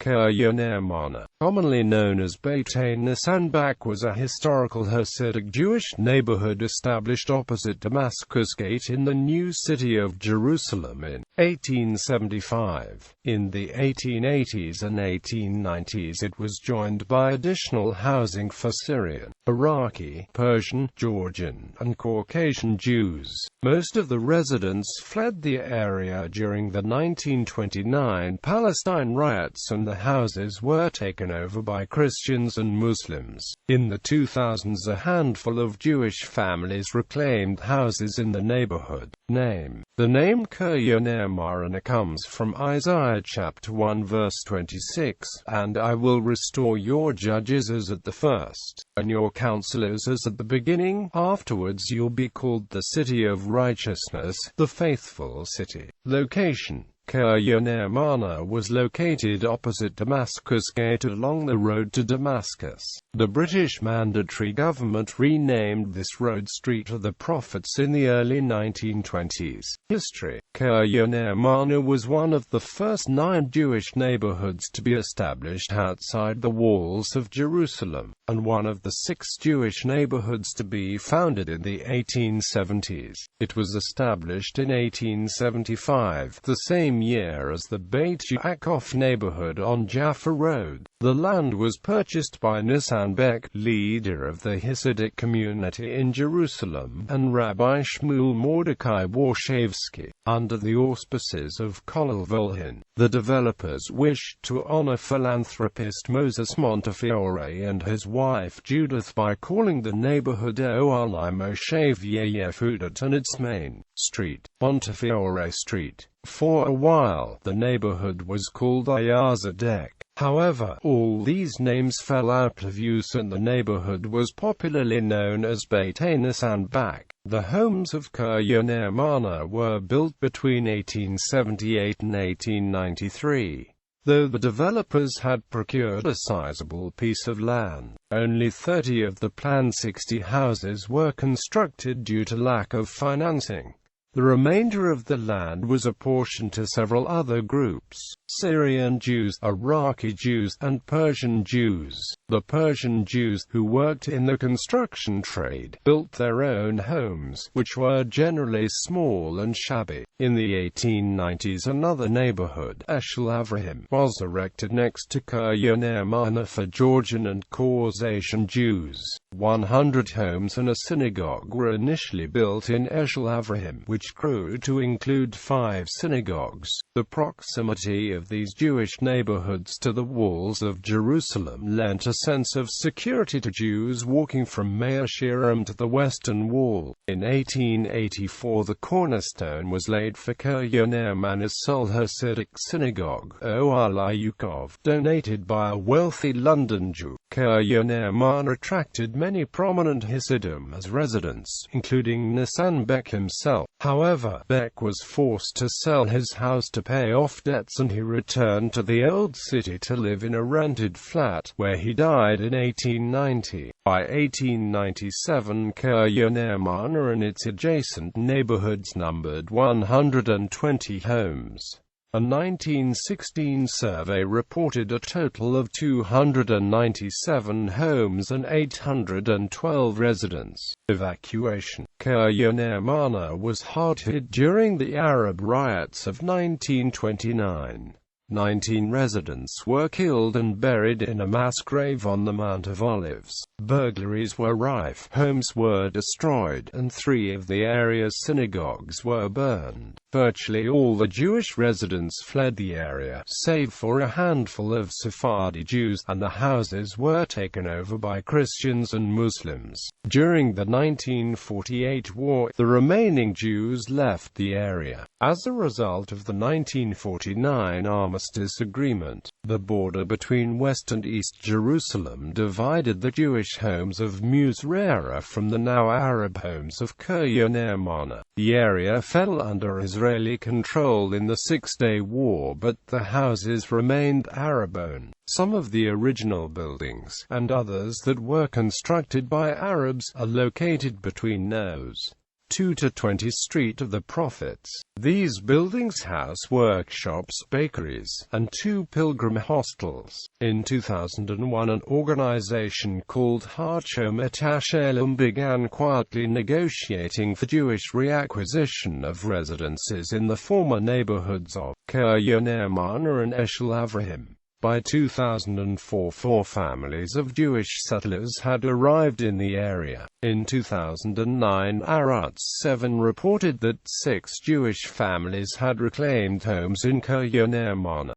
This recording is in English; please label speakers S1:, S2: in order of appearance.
S1: Kirya Ne'emana, commonly known as Batei Nissan Bak, was a historical Hasidic Jewish neighborhood established opposite Damascus Gate in the new city of Jerusalem in 1875. In the 1880s and 1890s it was joined by additional housing for Syrian, Iraqi, Persian, Georgian, and Caucasian Jews. Most of the residents fled the area during the 1929 Palestine riots, and the houses were taken over by Christians and Muslims. In the 2000s, a handful of Jewish families reclaimed houses in the neighborhood. The name Kirya Ne'emana comes from Isaiah chapter 1 verse 26, "And I will restore your judges as at the first, and your counselors as at the beginning. Afterwards you'll be called the city of righteousness, the faithful city." Location: Kirya Ne'emana was located opposite Damascus Gate along the road to Damascus. The British Mandatory government renamed this road Street of the Prophets in the early 1920s. History: Kirya Ne'emana was one of the first 9 Jewish neighborhoods to be established outside the walls of Jerusalem, and one of the 6 Jewish neighborhoods to be founded in the 1870s. It was established in 1875, the same year as the Beit Yaakov neighborhood on Jaffa Road. The land was purchased by Nissan Bak, leader of the Hasidic community in Jerusalem, and Rabbi Shmuel Mordecai Warshevsky, under the auspices of Kollel Volhin. The developers wished to honor philanthropist Moses Montefiore and his wife Judith by calling the neighborhood Oali Moshev Yehudat and its main street, Montefiore Street. For a while, the neighborhood was called Ayazadek. However, all these names fell out of use and the neighborhood was popularly known as Batei Nissan Bak. The homes of Kirya Ne'emana were built between 1878 and 1893. Though the developers had procured a sizable piece of land, only 30 of the planned 60 houses were constructed due to lack of financing. The remainder of the land was apportioned to several other groups: Syrian Jews, Iraqi Jews, and Persian Jews. The Persian Jews, who worked in the construction trade, built their own homes, which were generally small and shabby. In the 1890s, another neighborhood, Eshel Avraham, was erected next to Kirya Ne'emana for Georgian and Caucasian Jews. 100 homes and a synagogue were initially built in Eshel Avraham, which grew to include 5 synagogues. The proximity of these Jewish neighborhoods to the walls of Jerusalem lent a sense of security to Jews walking from Mea Shearim to the Western Wall. In 1884, the cornerstone was laid for Kirya Ne'emana's sole Hasidic synagogue, Oali Yaakov, donated by a wealthy London Jew. Kirya Ne'emana attracted many prominent Hasidim as residents, including Nissan Bak himself. However, Bak was forced to sell his house to pay off debts and he returned to the old city to live in a rented flat, where he died in 1890. By 1897, Kirya Ne'emana and its adjacent neighborhoods numbered 120 homes. A 1916 survey reported a total of 297 homes and 812 residents. Evacuation: Kirya Ne'emana was hard hit during the Arab riots of 1929. 19 residents were killed and buried in a mass grave on the Mount of Olives. Burglaries were rife, homes were destroyed, and 3 of the area's synagogues were burned. Virtually all the Jewish residents fled the area, save for a handful of Sephardi Jews, and the houses were taken over by Christians and Muslims. During the 1948 war, the remaining Jews left the area. As a result of the 1949 Armistice Agreement, the border between West and East Jerusalem divided the Jewish homes of Loirer from the now Arab homes of Kirya Ne'emana. The area fell under Israeli control in the Six-Day War, but the houses remained Arab-owned. Some of the original buildings, and others that were constructed by Arabs, are located between those. 2 to 20 Street of the Prophets. These buildings house workshops, bakeries, and 2 pilgrim hostels. In 2001, an organization called Harchom Shalom began quietly negotiating for Jewish reacquisition of residences in the former neighborhoods of Kirya Ne'emana and Eshel Avraham. By 2004, 4 families of Jewish settlers had arrived in the area. In 2009, Arutz 7 reported that 6 Jewish families had reclaimed homes in Kirya Ne'emana.